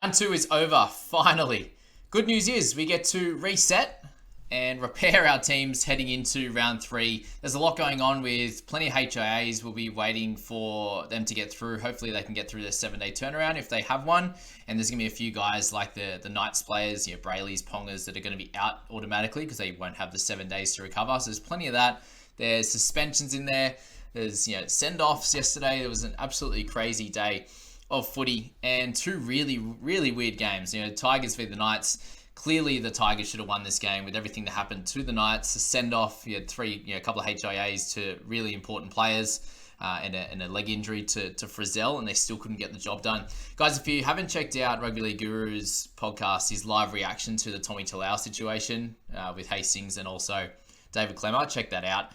Round two is over, finally. Good news is we get to reset and repair our teams heading into round three. There's a lot going on with plenty of HIAs. We'll be waiting for them to get through. Hopefully they can get through their 7-day turnaround if they have one. And there's going to be a few guys like the Knights players, Brayley's, Pongers, that are going to be out automatically because they won't have the 7 days to recover. So there's plenty of that. There's suspensions in there. There's send-offs yesterday. There was an absolutely crazy day of footy and two really, really weird games. Tigers v the Knights. Clearly, the Tigers should have won this game with everything that happened to the Knights. A send-off, you had a couple of HIAs to really important players, and a leg injury to Frizzell, and they still couldn't get the job done. Guys, if you haven't checked out Rugby League Guru's podcast, his live reaction to the Tommy Talau situation with Hastings and also David Clemmer, check that out.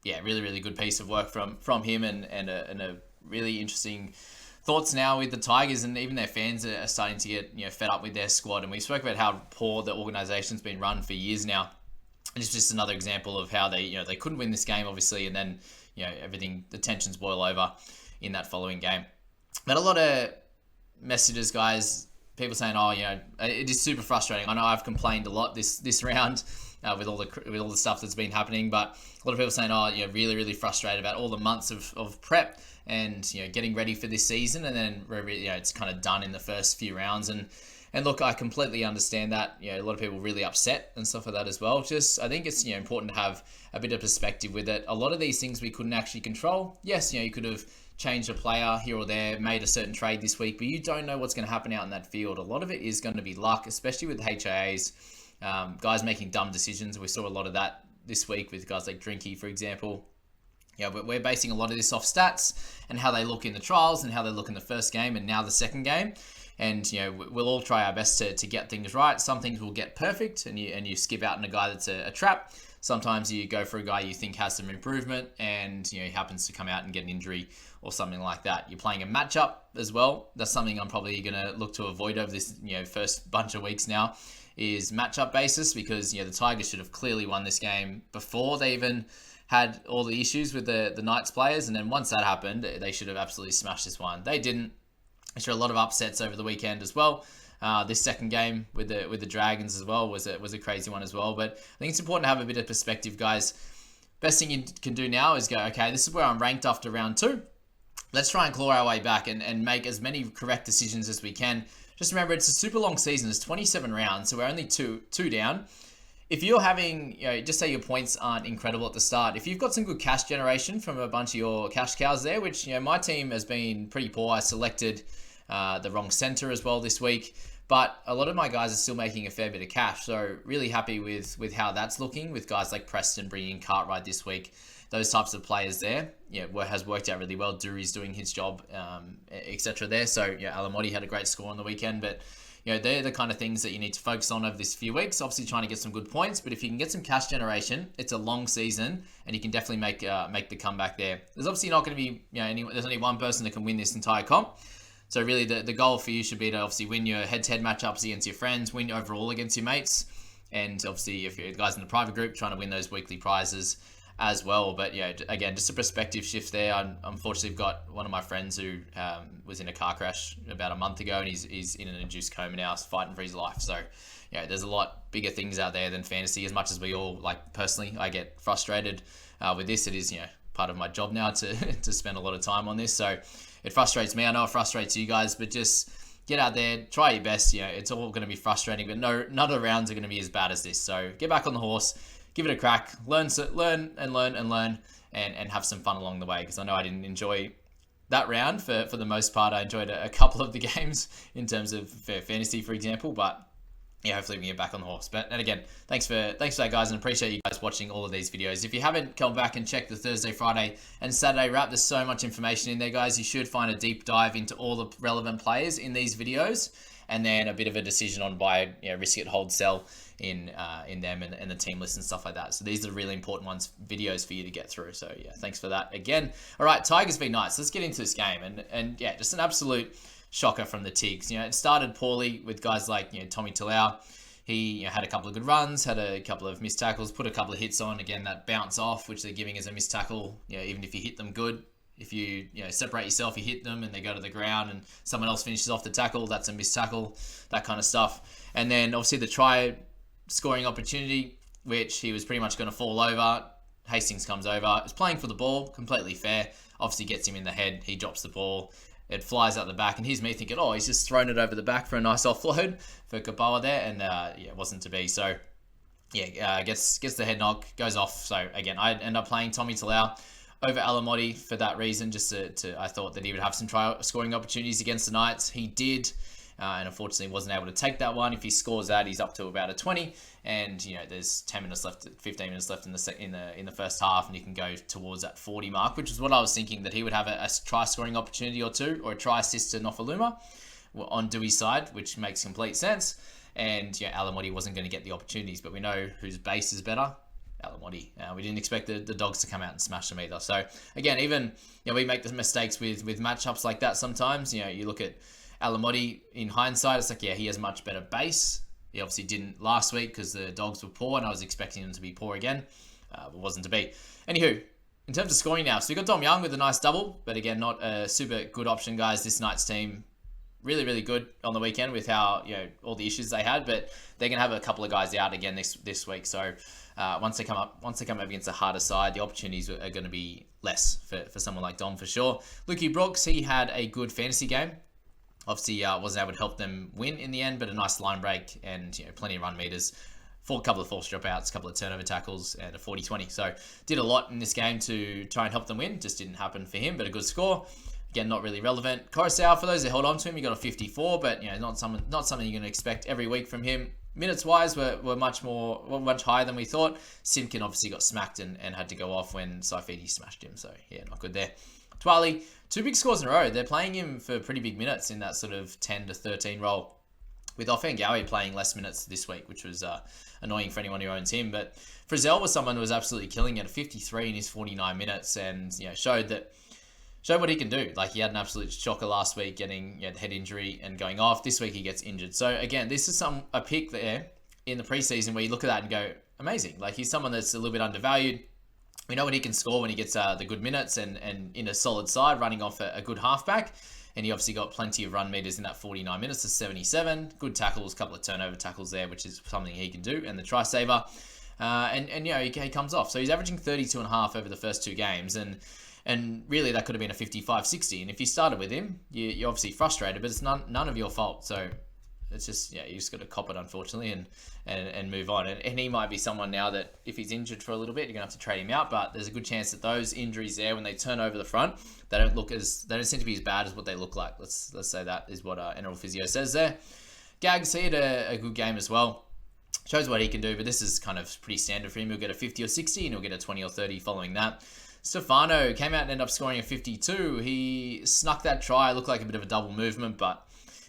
Really, really good piece of work from him and a really interesting thoughts now with the Tigers, and even their fans are starting to get fed up with their squad. And we spoke about how poor the organisation's been run for years now. And it's just another example of how they couldn't win this game, obviously, and then everything, the tensions boil over in that following game. But a lot of messages, guys, people saying, it is super frustrating. I know I've complained a lot this round with all the stuff that's been happening, but a lot of people saying, really, really frustrated about all the months of prep and getting ready for this season, and then it's kind of done in the first few rounds. And look, I completely understand that. A lot of people really upset and stuff like that as well. Just I think it's important to have a bit of perspective with it. A lot of these things we couldn't actually control. Yes, you could have changed a player here or there, made a certain trade this week, but you don't know what's going to happen out in that field. A lot of it is going to be luck, especially with the HIAs. Guys making dumb decisions. We saw a lot of that this week with guys like Drinky, for example. We're basing a lot of this off stats and how they look in the trials and how they look in the first game and now the second game. And, we'll all try our best to get things right. Some things will get perfect and you skip out on a guy that's a trap. Sometimes you go for a guy you think has some improvement and, he happens to come out and get an injury or something like that. You're playing a matchup as well. That's something I'm probably going to look to avoid over this, first bunch of weeks now is matchup basis, because, the Tigers should have clearly won this game before they even had all the issues with the Knights players. And then once that happened, they should have absolutely smashed this one. They didn't. There were a lot of upsets over the weekend as well. This second game with the Dragons as well was a crazy one as well. But I think it's important to have a bit of perspective, guys. Best thing you can do now is go, okay, this is where I'm ranked after round two. Let's try and claw our way back and make as many correct decisions as we can. Just remember, it's a super long season. It's 27 rounds, so we're only two down. If you're having, just say your points aren't incredible at the start, if you've got some good cash generation from a bunch of your cash cows there, which, my team has been pretty poor. I selected the wrong center as well this week, but a lot of my guys are still making a fair bit of cash. So really happy with how that's looking with guys like Preston bringing Cartwright this week. Those types of players there, has worked out really well. Dury's doing his job, etc. there. So, Alamotti had a great score on the weekend, but they're the kind of things that you need to focus on over this few weeks. Obviously, trying to get some good points, but if you can get some cash generation, it's a long season, and you can definitely make the comeback there. There's obviously not going to be, there's only one person that can win this entire comp. So really, the goal for you should be to obviously win your head-to-head matchups against your friends, win overall against your mates, and obviously if you're guys in the private group, trying to win those weekly prizes as well. But again, just a perspective shift there. Unfortunately, I've got one of my friends who was in a car crash about a month ago, and he's in an induced coma now, fighting for his life. So there's a lot bigger things out there than fantasy. As much as we all, personally, I get frustrated with this. It is part of my job now to to spend a lot of time on this. So it frustrates me. I know it frustrates you guys, but just get out there, try your best. It's all going to be frustrating, but none of the rounds are going to be as bad as this. So get back on the horse. Give it a crack, learn and have some fun along the way, because I know I didn't enjoy that round for the most part. I enjoyed a couple of the games in terms of fantasy, for example, but hopefully we can get back on the horse. And again, thanks for that, guys, and appreciate you guys watching all of these videos. If you haven't come back and checked the Thursday, Friday, and Saturday wrap, there's so much information in there, guys. You should find a deep dive into all the relevant players in these videos, and then a bit of a decision on buy, risk it, hold, sell in them and the team list and stuff like that. So these are the really important videos for you to get through. So thanks for that again. All right, Tigers v Knights. Let's get into this game, and just an absolute shocker from the Tigs. It started poorly with guys like Tommy Talau. He had a couple of good runs, had a couple of missed tackles, put a couple of hits on. Again, that bounce off, which they're giving as a missed tackle. Even if you hit them good, If you separate yourself, you hit them and they go to the ground and someone else finishes off the tackle, that's a missed tackle, that kind of stuff. And then obviously the try scoring opportunity, which he was pretty much going to fall over. Hastings comes over, is playing for the ball, completely fair. Obviously gets him in the head, he drops the ball. It flies out the back, and here's me thinking, he's just thrown it over the back for a nice offload for Kapawa there, and it wasn't to be. So, gets the head knock, goes off. So, again, I end up playing Tommy Talau over Alamotti for that reason, just I thought that he would have some try scoring opportunities against the Knights. He did, and unfortunately wasn't able to take that one. If he scores that, he's up to about a 20, and there's 10 minutes left, 15 minutes left in the first half, and you can go towards that 40 mark, which is what I was thinking, that he would have a try scoring opportunity or two, or a try assist to Nofaluma on Dewey's side, which makes complete sense. And Alamotti wasn't going to get the opportunities, but we know whose base is better. Alamotti. We didn't expect the Dogs to come out and smash them either. So again, even we make the mistakes with matchups like that sometimes. You look at Alamotti in hindsight, it's like, he has much better base. He obviously didn't last week because the Dogs were poor, and I was expecting them to be poor again, but wasn't to be. Anywho, in terms of scoring now, so we got Dom Young with a nice double, but again, not a super good option, guys. This Knights team really, really good on the weekend with how all the issues they had, but they're gonna have a couple of guys out again this week. So once they come up against a harder side, the opportunities are going to be less for someone like Dom for sure. Lukey Brooks, he had a good fantasy game. Obviously, wasn't able to help them win in the end, but a nice line break and plenty of run meters. For a couple of false dropouts, a couple of turnover tackles, and a 40-20. So did a lot in this game to try and help them win. Just didn't happen for him, but a good score. Again, not really relevant. Coruscant, for those that held on to him, he got a 54, but not something you're going to expect every week from him. Minutes wise were much higher than we thought. Simkin obviously got smacked and had to go off when Saifidi smashed him. So not good there. Twali, 2 big scores in a row. They're playing him for pretty big minutes in that sort of 10 to 13 role, with Offengawi playing less minutes this week, which was annoying for anyone who owns him. But Frizzell was someone who was absolutely killing it at 53 in his 49 minutes, and showed what he can do. Like, he had an absolute shocker last week, getting the head injury and going off. This week he gets injured. So again, this is a pick there in the preseason where you look at that and go, amazing. Like, he's someone that's a little bit undervalued. We know what he can score when he gets the good minutes and in a solid side, running off a good halfback. And he obviously got plenty of run meters in that 49 minutes to 77. Good tackles, couple of turnover tackles there, which is something he can do. And the try saver. He comes off. So he's averaging 32.5 over the first 2 games. And really, that could have been a 55-60. And if you started with him, you're obviously frustrated, but it's none of your fault. So it's just, you just got to cop it, unfortunately, and move on. And he might be someone now that if he's injured for a little bit, you're going to have to trade him out. But there's a good chance that those injuries there, when they turn over the front, they don't seem to be as bad as what they look like. Let's say that is what NRL Physio says there. Gags, he had a good game as well. Shows what he can do, but this is kind of pretty standard for him. He'll get a 50 or 60, and he'll get a 20 or 30 following that. Stefano came out and ended up scoring a 52. He snuck that try. It looked like a bit of a double movement, but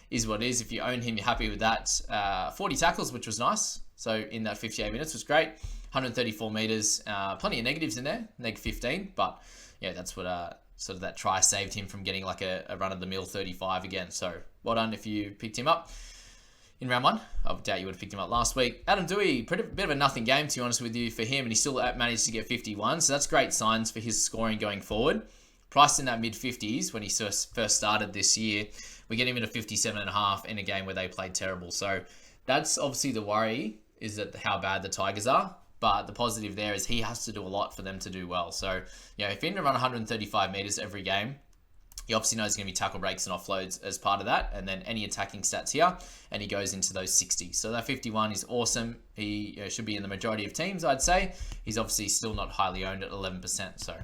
is what it is. If you own him, you're happy with that. 40 tackles, which was nice. So in that 58 minutes was great. 134 meters. Plenty of negatives in there. Neg 15. But that's what sort of that try saved him from getting like a run-of-the-mill 35 again. So well done if you picked him up in round 1. I doubt you would have picked him up last week. Adam Dewey, bit of a nothing game, to be honest with you, for him, and he still managed to get 51, so that's great signs for his scoring going forward. Priced in that mid-50s when he first started this year, we get him at a 57.5 in a game where they played terrible. So that's obviously the worry, is that how bad the Tigers are, but the positive there is he has to do a lot for them to do well. So if he can run 135 meters every game, he obviously knows there's going to be tackle breaks and offloads as part of that, and then any attacking stats here, and he goes into those 60s. So that 51 is awesome. He should be in the majority of teams, I'd say. He's obviously still not highly owned at 11%, so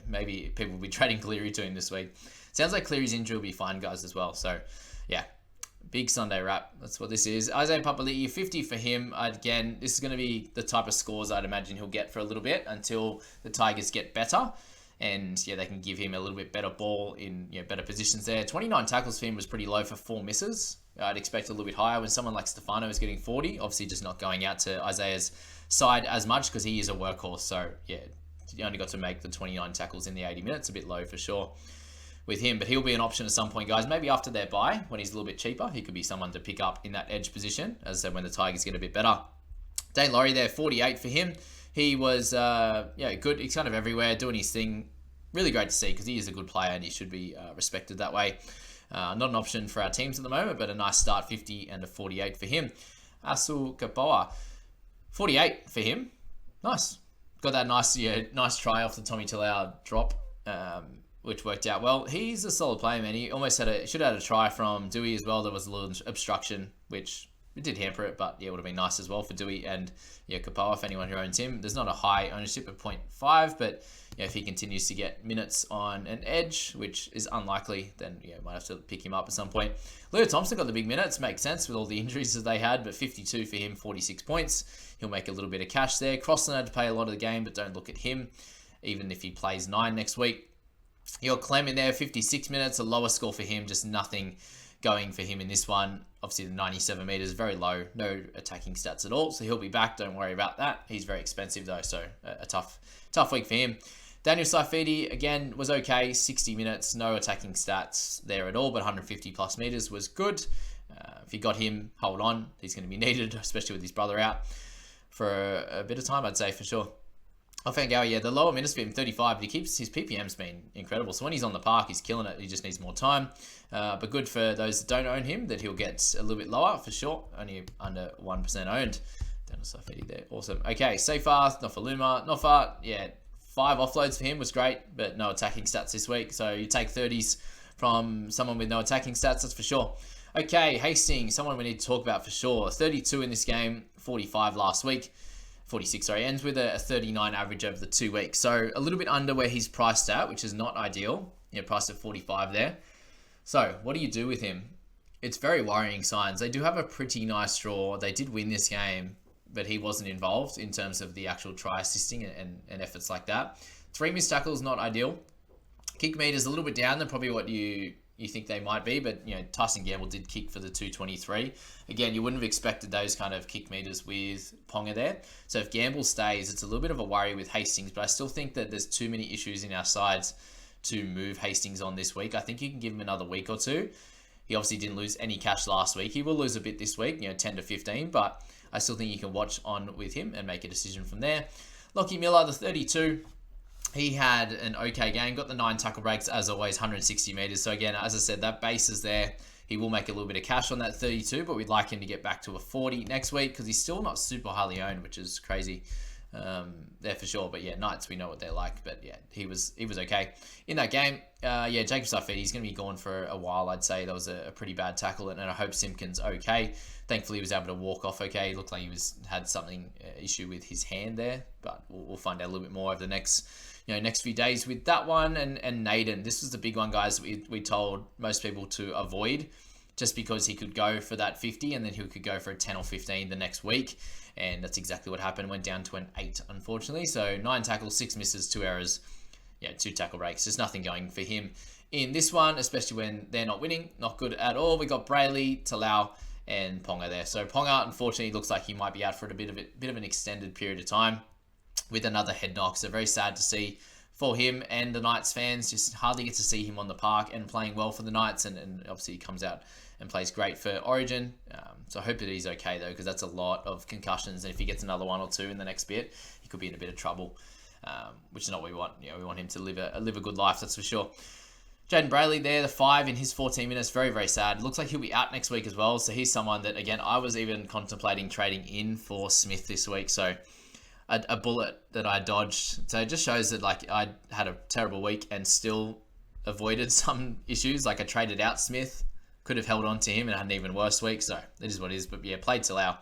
maybe people will be trading Cleary to him this week. Sounds like Cleary's injury will be fine, guys, as well. So, big Sunday wrap. That's what this is. Isaiah Papali'i, 50 for him. Again, this is going to be the type of scores I'd imagine he'll get for a little bit until the Tigers get better. And they can give him a little bit better ball in better positions there. 29 tackles for him was pretty low for 4 misses. I'd expect a little bit higher when someone like Stefano is getting 40. Obviously, just not going out to Isaiah's side as much because he is a workhorse. So, he only got to make the 29 tackles in the 80 minutes. A bit low for sure with him. But he'll be an option at some point, guys. Maybe after their bye, when he's a little bit cheaper, he could be someone to pick up in that edge position, as I said, when the Tigers get a bit better. Dane Laurie there, 48 for him. He was, good. He's kind of everywhere, doing his thing. really great to see because he is a good player and he should be respected that way. Not an option for our teams at the moment, but a nice start, 50 and a 48 for him. Asu Kapoa, 48 for him. Nice. Got that nice try off the Tommy Talau drop, which worked out well. He's a solid player, man. He almost should have had a try from Dewey as well. There was a little obstruction, which it did hamper it, but yeah, it would have been nice as well for Dewey and Kapoa, for anyone who owns him. There's not a high ownership of 0.5, but if he continues to get minutes on an edge, which is unlikely, then might have to pick him up at some point. Leo Thompson got the big minutes. Makes sense with all the injuries that they had, but 52 for him, 46 points. He'll make a little bit of cash there. Crossland had to play a lot of the game, but don't look at him, even if he plays 9 next week. You got Clem in there, 56 minutes, a lower score for him, just nothing going for him in this one. Obviously, the 97 meters, very low, no attacking stats at all, so he'll be back. Don't worry about that. He's very expensive though, so a tough week for him. Daniel Saifidi, again, was okay, 60 minutes, no attacking stats there at all, but 150 plus meters was good. If you got him, hold on. He's going to be needed, especially with his brother out for a bit of time, I'd say, for sure. Fangawa, the lower minutes for him, 35, but he keeps his PPM's been incredible. So when he's on the park, he's killing it. He just needs more time. But good for those that don't own him, that he'll get a little bit lower for sure. Only under 1% owned. Daniel Saifidi there, awesome. Okay, Seyfarth, Nofaluma. Nofa, 5 offloads for him was great, but no attacking stats this week. So you take 30s from someone with no attacking stats, that's for sure. Okay, Hastings, someone we need to talk about for sure. 32 in this game, 45 last week. 46, sorry, ends with a 39 average over the 2 weeks. So a little bit under where he's priced at, which is not ideal. Priced at 45 there. So what do you do with him? It's very worrying signs. They do have a pretty nice draw. They did win this game, but he wasn't involved in terms of the actual try assisting and efforts like that. 3 missed tackles, not ideal. Kick meters a little bit down than probably what you think they might be, but Tyson Gamble did kick for the 223. Again, you wouldn't have expected those kind of kick meters with Ponga there. So if Gamble stays, it's a little bit of a worry with Hastings, but I still think that there's too many issues in our sides to move Hastings on this week. I think you can give him another week or two. He obviously didn't lose any cash last week. He will lose a bit this week, 10 to 15, but I still think you can watch on with him and make a decision from there. Lockie Miller, the 32. He had an okay game, got the 9 tackle breaks, as always, 160 meters. So again, as I said, that base is there. He will make a little bit of cash on that 32, but we'd like him to get back to a 40 next week because he's still not super highly owned, which is crazy there for sure. But Knights, we know what they're like. But he was okay in that game. Jacob Saifidi, he's going to be gone for a while, I'd say. That was a pretty bad tackle, and I hope Simpkins okay. Thankfully, he was able to walk off okay. He looked like he had something issue with his hand there, but we'll find out a little bit more over the next few days with that one. And Naden, this was the big one, guys, we told most people to avoid just because he could go for that 50 and then he could go for a 10 or 15 the next week. And that's exactly what happened. Went down to an 8, unfortunately. So 9 tackles, 6 misses, 2 errors, 2 tackle breaks. There's nothing going for him in this one, especially when they're not winning. Not good at all. We got Brayley, Talau, and Ponga there. So Ponga, unfortunately, looks like he might be out for a bit of an extended period of time with another head knock. So very sad to see for him, and the Knights fans just hardly get to see him on the park and playing well for the Knights, and obviously he comes out and plays great for Origin. So I hope that he's okay though, because that's a lot of concussions, and if he gets another 1 or 2 in the next bit, he could be in a bit of trouble, which is not what we want. We want him to live a good life, that's for sure. Jaden Brayley there, the 5 in his 14 minutes, very, very sad. Looks like he'll be out next week as well. So he's someone that, again, I was even contemplating trading in for Smith this week. So a bullet that I dodged. So it just shows that I had a terrible week and still avoided some issues. I traded out Smith, could have held on to him and had an even worse week. So it is what it is. But played Talau.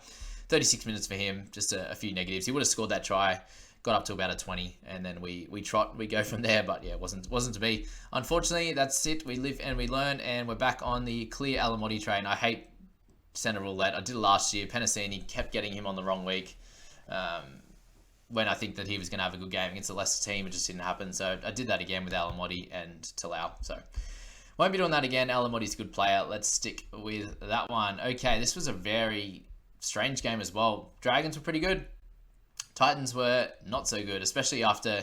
36 minutes for him, just a few negatives. He would have scored that try. Got up to about a 20, and then we go from there, but it wasn't to be. Unfortunately, that's it. We live and we learn, and we're back on the clear Alamotti train. I hate center roulette. I did it last year. Penasini kept getting him on the wrong week when I think that he was going to have a good game against a lesser team. It just didn't happen, so I did that again with Alamotti and Talau. So won't be doing that again. Alamotti's a good player. Let's stick with that one. Okay, this was a very strange game as well. Dragons were pretty good. Titans were not so good, especially after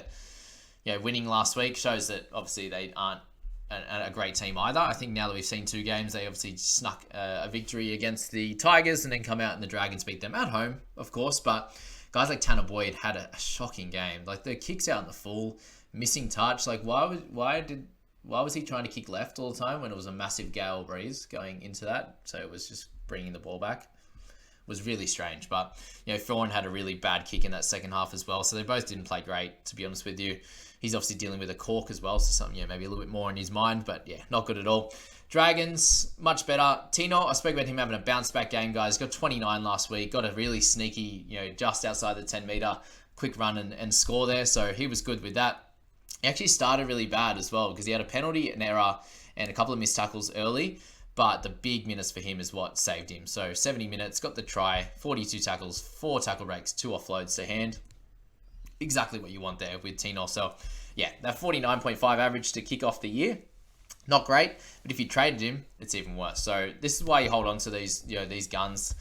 winning last week. Shows that obviously they aren't a great team either. I think now that we've seen 2 games, they obviously snuck a victory against the Tigers and then come out and the Dragons beat them at home, of course. But guys like Tanner Boyd had a shocking game. The kicks out in the full, missing touch. Like, why was he trying to kick left all the time when it was a massive gale breeze going into that? So it was just bringing the ball back. Was really strange. But, Thorne had a really bad kick in that second half as well. So they both didn't play great, to be honest with you. He's obviously dealing with a cork as well. So something, maybe a little bit more in his mind. But, not good at all. Dragons, much better. Tino, I spoke about him having a bounce back game, guys. Got 29 last week. Got a really sneaky, just outside the 10 meter quick run and score there. So he was good with that. He actually started really bad as well because he had a penalty, an error, and a couple of missed tackles early. But the big minutes for him is what saved him. So 70 minutes, got the try, 42 tackles, 4 tackle breaks, 2 offloads to hand. Exactly what you want there with Tino. So, that 49.5 average to kick off the year. Not great, but if you traded him, it's even worse. So this is why you hold on to these guns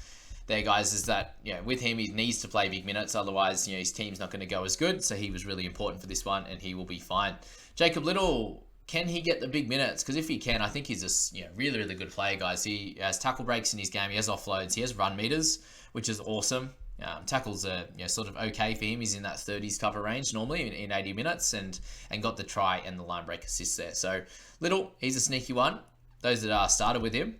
there, guys, is that, with him, he needs to play big minutes. Otherwise, his team's not going to go as good. So he was really important for this one, and he will be fine. Jacob Little, can he get the big minutes? Because if he can, I think he's a really, really good player, guys. He has tackle breaks in his game. He has offloads. He has run meters, which is awesome. Tackles are sort of okay for him. He's in that 30s cover range normally in 80 minutes and got the try and the line break assist there. So Little, he's a sneaky one. Those that started with him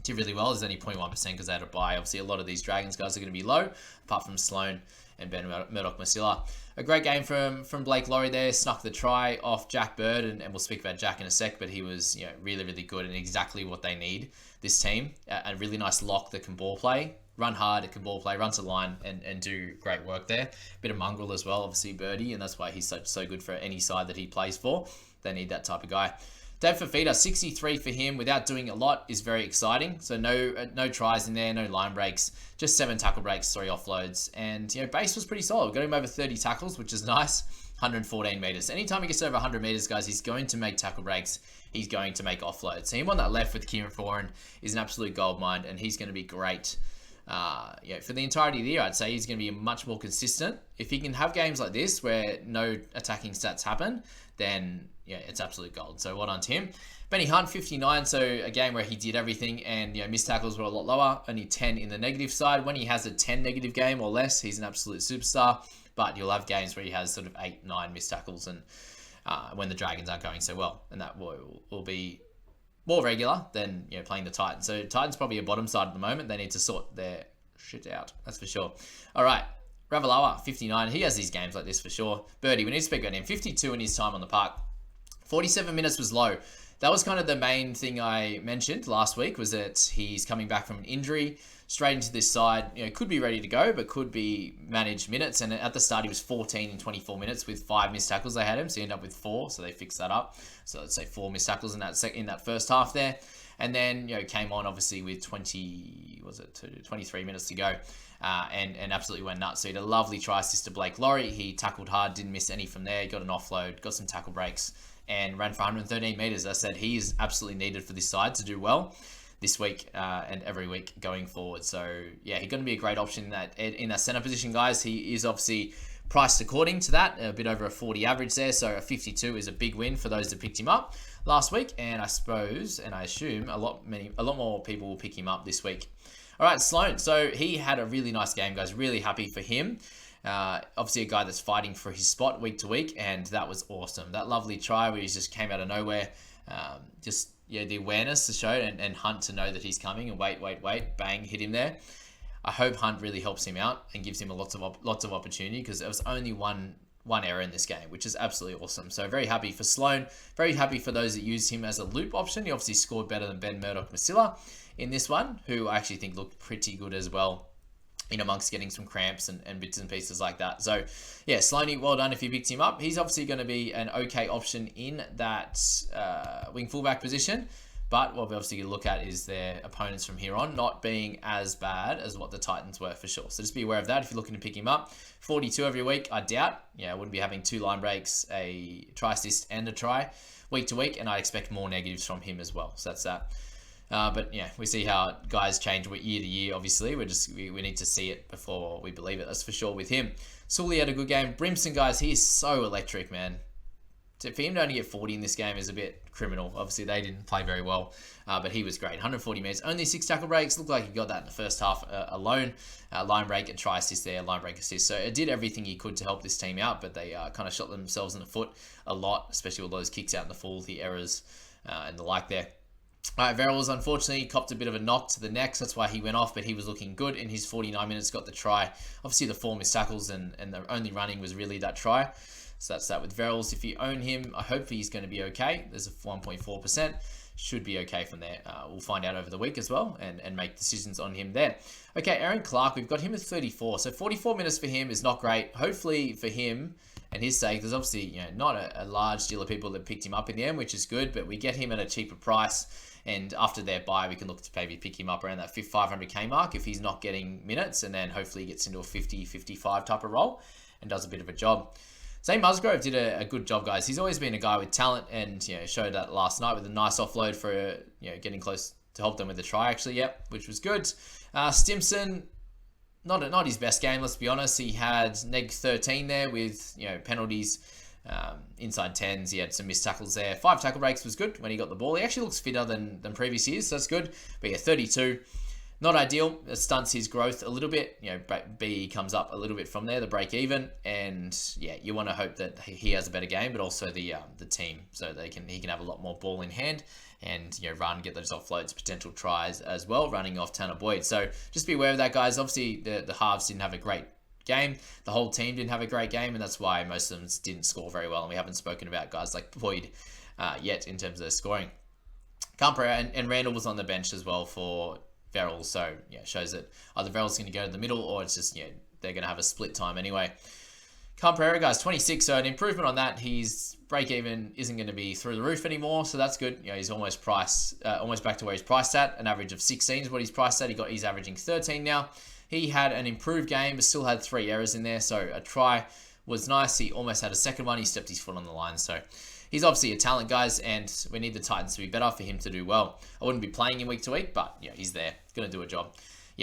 did really well. There's only 0.1% because they had a bye. Obviously, a lot of these Dragons guys are going to be low, apart from Sloan and Ben Murdoch-Masila. A great game from Blake Laurie there. Snuck the try off Jack Bird, and we'll speak about Jack in a sec, but he was really, really good and exactly what they need, this team. A really nice lock that can ball play, run hard, it can ball play, run to line, and do great work there. Bit of mongrel as well, obviously Birdie, and that's why he's so good for any side that he plays for. They need that type of guy. Dave Fafita, 63 for him without doing a lot is very exciting. So no tries in there, no line breaks, just 7 tackle breaks, 3 offloads. And, base was pretty solid. Got him over 30 tackles, which is nice. 114 meters. Anytime he gets over 100 meters, guys, he's going to make tackle breaks. He's going to make offloads. So him on that left with Kieran Foran is an absolute goldmine, and he's going to be great. For the entirety of the year, I'd say he's going to be much more consistent. If he can have games like this where no attacking stats happen, then it's absolute gold. So well done to him. Benny Hunt, 59, so a game where he did everything, and missed tackles were a lot lower, only 10 in the negative side. When he has a 10 negative game or less, he's an absolute superstar, but you'll have games where he has sort of 8, 9 missed tackles, and when the Dragons aren't going so well, and that will be more regular than playing the Titans. So Titans probably a bottom side at the moment. They need to sort their shit out, that's for sure. All right, Ravalawa, 59. He has these games like this for sure. Birdie, we need to speak about him. 52 in his time on the park. 47 minutes was low. That was kind of the main thing I mentioned last week, was that he's coming back from an injury straight into this side. Could be ready to go, but could be managed minutes. And at the start, he was 14 in 24 minutes with 5 missed tackles they had him. So he ended up with 4. So they fixed that up. So let's say 4 missed tackles in that first half there. And then, came on obviously with 23 minutes to go. And absolutely went nuts. So he had a lovely try assist to Blake Laurie. He tackled hard, didn't miss any from there. Got an offload, got some tackle breaks, and ran for 113 meters. As I said, he is absolutely needed for this side to do well this week and every week going forward. So he's going to be a great option in that center position, guys. He is obviously priced according to that, a bit over a 40 average there. So a 52 is a big win for those that picked him up last week, and I suppose and I assume a lot more people will pick him up this week. All right, Sloan. So he had a really nice game, guys. Really happy for him. Obviously a guy that's fighting for his spot week to week, and that was awesome. That lovely try where he just came out of nowhere. The awareness to show and Hunt to know that he's coming and wait, bang, hit him there. I hope Hunt really helps him out and gives him lots of opportunity, because there was only one error in this game, which is absolutely awesome. So very happy for Sloan. Very happy for those that used him as a loop option. He obviously scored better than Ben Murdoch-Masila in this one, who I actually think looked pretty good as well, in amongst getting some cramps and bits and pieces like that. So, Sloaney, well done if you picked him up. He's obviously going to be an okay option in that wing fullback position. But what we obviously look at is their opponents from here on not being as bad as what the Titans were, for sure. So just be aware of that if you're looking to pick him up. 42 every week, I doubt. I wouldn't be having 2 line breaks, a try assist and a try week to week, and I expect more negatives from him as well. So that's that. But we see how guys change year to year. Obviously, we need to see it before we believe it. That's for sure with him. Sully had a good game. Brimson, guys, he is so electric, man. for him to only get 40 in this game is a bit criminal. Obviously, they didn't play very well, but he was great. 140 minutes, only 6 tackle breaks. Looked like he got that in the first half alone. Line break and try assist there, line break assist. So it did everything he could to help this team out, but they kind of shot themselves in the foot a lot, especially with those kicks out in the full, the errors and the like there. Verrills unfortunately copped a bit of a knock to the neck, so that's why he went off, but he was looking good in his 49 minutes, got the try. Obviously the 4 missed tackles and the only running was really that try. So that's that with Verrills. If you own him, I hope he's going to be okay. There's a 1.4%. Should be okay from there. We'll find out over the week as well and make decisions on him there. Okay, Aaron Clark, we've got him at 34. So 44 minutes for him is not great. Hopefully for him and his sake, there's obviously not a large deal of people that picked him up in the end, which is good, but we get him at a cheaper price. And after their bye, we can look to maybe pick him up around that 500k mark if he's not getting minutes, and then hopefully he gets into a 50-55 type of role and does a bit of a job. Zane Musgrove did a good job, guys. He's always been a guy with talent, and showed that last night with a nice offload for getting close to help them with the try, actually, which was good. Stimson, not his best game, let's be honest. He had neg 13 there with penalties, inside 10s. He had some missed tackles there. 5 tackle breaks was good when he got the ball. He actually looks fitter than previous years, so that's good. But 32. Not ideal. It stunts his growth a little bit. B comes up a little bit from there, the break even, and you want to hope that he has a better game, but also the team, so he can have a lot more ball in hand and run, get those offloads, potential tries as well, running off Tanner Boyd. So just be aware of that, guys. Obviously, the halves didn't have a great game. The whole team didn't have a great game, and that's why most of them didn't score very well. And we haven't spoken about guys like Boyd yet in terms of their scoring. Camper and Randall was on the bench as well for Verrills, so shows that either Verrills is going to go to the middle, or it's just they're going to have a split time anyway. Camperera, guys, 26, so an improvement on that. His break even isn't going to be through the roof anymore, so that's good. He's almost back to where he's priced at. An average of 16 is what he's priced at. He's averaging 13 now. He had an improved game, but still had 3 errors in there, so a try was nice. He almost had a second one. He stepped his foot on the line, so he's obviously a talent, guys, and we need the Titans to be better for him to do well. I wouldn't be playing him week to week, but he's there. Going to do a job.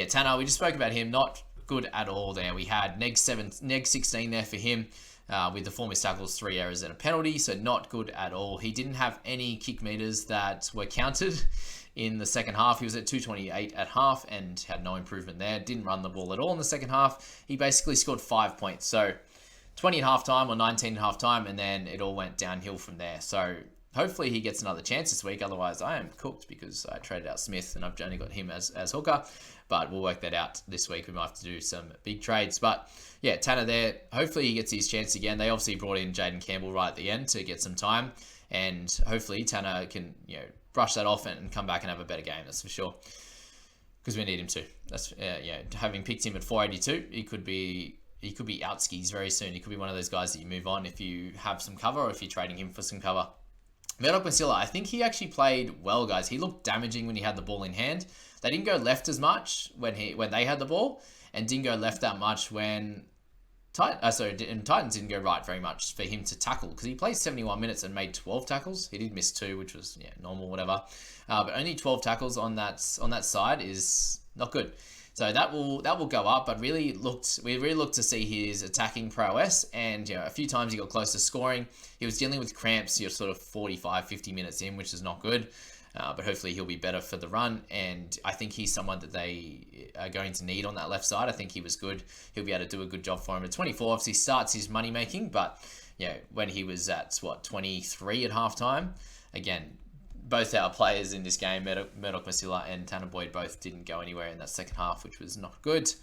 Tanner, we just spoke about him. Not good at all there. We had neg 16 there for him with the 4 missed tackles, 3 errors and a penalty, so not good at all. He didn't have any kick meters that were counted in the second half. He was at 228 at half and had no improvement there. Didn't run the ball at all in the second half. He basically scored 5 points. So 20 at halftime or 19 at halftime, and then it all went downhill from there. So hopefully he gets another chance this week. Otherwise, I am cooked because I traded out Smith and I've only got him as hooker. But we'll work that out this week. We might have to do some big trades. But Tanner there, hopefully he gets his chance again. They obviously brought in Jaden Campbell right at the end to get some time. And hopefully Tanner can brush that off and come back and have a better game. That's for sure. Because we need him to. That's having picked him at 482, he could be out skis very soon. He could be one of those guys that you move on if you have some cover or if you're trading him for some cover. Murdoch-Masila, I think he actually played well, guys. He looked damaging when he had the ball in hand. They didn't go left as much when they had the ball, and didn't go left that much when Titans didn't go right very much for him to tackle, because he played 71 minutes and made 12 tackles. He did miss 2, which was normal, whatever. But only 12 tackles on that side is not good. So that will go up, but we really looked to see his attacking prowess, and a few times he got close to scoring. He was dealing with cramps, sort of 45, 50 minutes in, which is not good. But hopefully he'll be better for the run, and I think he's someone that they are going to need on that left side. I think he was good. He'll be able to do a good job for him. At 24, obviously starts his money making, but when he was at 23 at halftime, again, both our players in this game, Murdoch-Masila and Tanner Boyd, both didn't go anywhere in that second half, which was not good.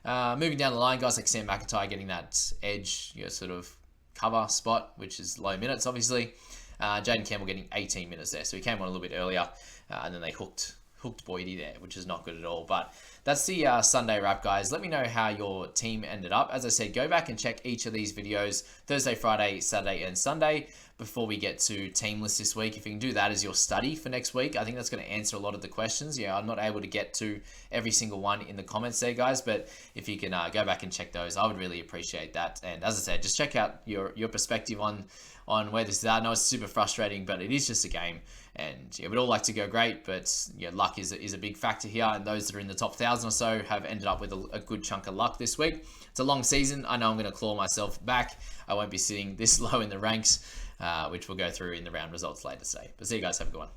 Moving down the line, guys like Sam McIntyre getting that edge, sort of cover spot, which is low minutes, obviously. Jaden Campbell getting 18 minutes there, so he came on a little bit earlier, and then they hooked Boydie there, which is not good at all. But that's the Sunday wrap, guys. Let me know how your team ended up. As I said, go back and check each of these videos Thursday, Friday, Saturday, and Sunday before we get to team list this week. If you can do that as your study for next week, I think that's going to answer a lot of the questions. I'm not able to get to every single one in the comments there, guys, but if you can go back and check those, I would really appreciate that. And as I said, just check out your perspective on where this is at. I know it's super frustrating, but it is just a game, and we'd all like to go great, but luck is a big factor here, and those that are in the top 1,000 or so have ended up with a good chunk of luck this week. It's a long season. I know I'm going to claw myself back. I won't be sitting this low in the ranks which we'll go through in the round results later today. But see you guys. Have a good one.